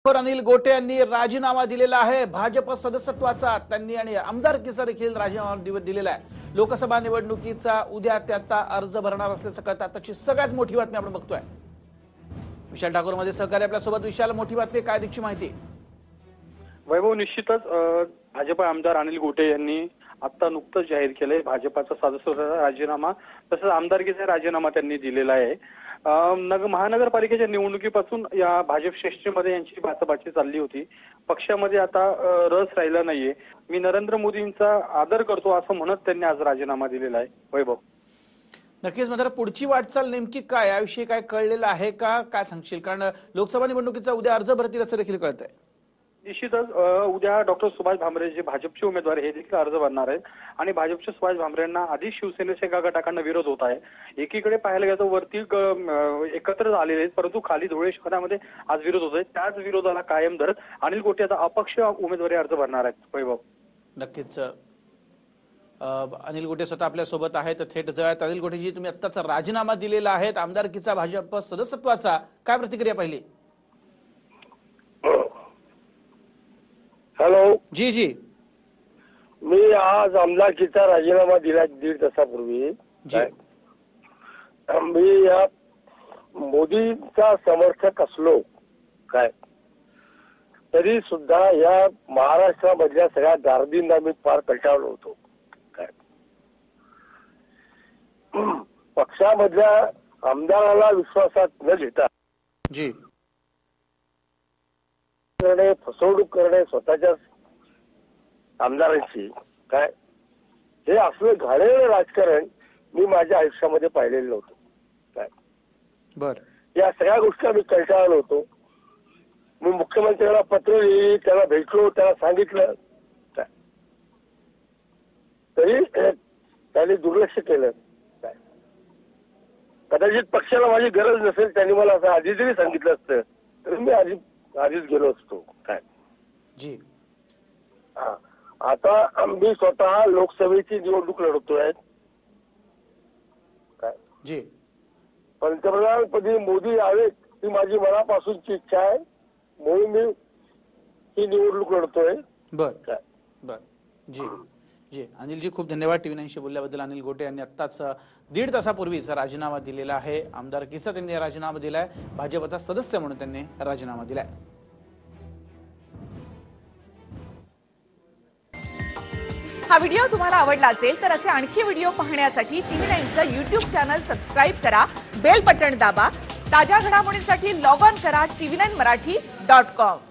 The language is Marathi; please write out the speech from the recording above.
अनिल गोटे यांनी राजीनामा दिलेला आहे भाजप सदस्यत्वाचा। त्यांनी आणि आमदारकीचा देखील राजीनामा दिलेला आहे। लोकसभा निवडणुकीचा उद्या त्याचा अर्ज भरणार असल्याचं कळतं। आताची सगळ्यात मोठी बातमी आपण बघतोय। विशाल ठाकूर मध्ये सहकारी आपल्या सोबत। विशाल, मोठी बातमी काय दिसची माहिती? वैभव, निश्चितच भाजप आमदार अनिल गोटे यांनी आता नुकतंच जाहीर केलंय भाजपचा सदस्यत्वाचा राजीनामा, तसंच आमदारकीचा राजीनामा त्यांनी दिलेला आहे। महानगरपालिकेच्या निवडणुकीपासून या भाजप श्रेष्ठीमध्ये यांची बाचाबाची चालली होती। पक्षामध्ये आता रस राहिला नाहीये। मी नरेंद्र मोदींचा आदर करतो असं म्हणत त्यांनी आज राजीनामा दिलेला आहे। वैभव, नक्कीच, मात्र पुढची वाटचाल नेमकी काय याविषयी काय कळलेलं आहे का? काय सांगशील? कारण लोकसभा निवडणुकीचा उद्या अर्ज भरतील असं देखील कळतंय। निश्चितच उद्या डॉक्टर सुभाष भामरे जे भाजपचे उमेदवार हे देखील अर्ज भरणार आहेत आणि भाजपच्या सुभाष भामरेंना आधी शिवसेनेच्या एका गटाकडनं विरोध होत आहे। एकीकडे पाहायला गेलं तर वरती एकत्र झालेले आहेत, परंतु खाली धुळे शहरामध्ये आज विरोध होत आहे। त्याच विरोधाला कायम धरत अनिल गोटे आता अपक्ष उमेदवारी अर्ज भरणार आहेत। वैभव, नक्कीच अनिल गोटे स्वतः आपल्या सोबत आहेत, थेट जवळ। अनिल गोटेजी, तुम्ही आत्ताचा राजीनामा दिलेला आहे आमदारकीचा भाजप सदस्यत्वाचा, काय प्रतिक्रिया पाहिली? हॅलो जी जी, मी आज आमदारकीचा राजीनामा दिला 1.5 तासापूर्वी। मी या मोदींचा समर्थक असलो काय तरी सुद्धा या महाराष्ट्रामधल्या सगळ्या गार्दींना मी फार कंटाळलो होतो काय। पक्षामधल्या आमदाराला विश्वासात न घेता जी फसवणूक करणे स्वतःच्या आमदारांची काय, हे असलं घाणेरडं राजकारण मी माझ्या आयुष्यामध्ये पाहिलेलं नव्हतं काय। बर, या सगळ्या गोष्टी मी कंटाळलो होतो। मी मुख्यमंत्र्यांना पत्र लिहिली, त्याला भेटलो, त्याला सांगितलं काय, तरी त्यांनी दुर्लक्ष केलं काय। कदाचित पक्षाला माझी गरज नसेल, त्यांनी मला असं आधी जरी सांगितलं असतं तरी मी आधीच गेलो असतो काय जी। आता मी स्वतः लोकसभेची निवडणूक लढवतोय काय जी। पंतप्रधानपदी मोदी यावेत ही माझी मनापासूनची इच्छा आहे, म्हणून मी ही निवडणूक लढतोय। बर बर, जी जी। अनिलजी, खूप धन्यवाद टीव्ही9शी बोलल्याबद्दल। अनिल गोटे यांनी आत्ताच 1.5 तासापूर्वीच राजीनामा दिलेला आहे। आमदारकीचा त्यांनी राजीनामा दिलाय, भाजपचा सदस्य म्हणून त्यांनी राजीनामा दिलाय। हा व्हिडिओ तुम्हाला आवडला असेल तर असे आणखी व्हिडिओ पाहण्यासाठी टीव्ही9चं YouTube चॅनल सबस्क्राइब करा, बेल बटन दाबा। ताज्या घडामोडींसाठी लॉग ऑन करा tv9marathi.com।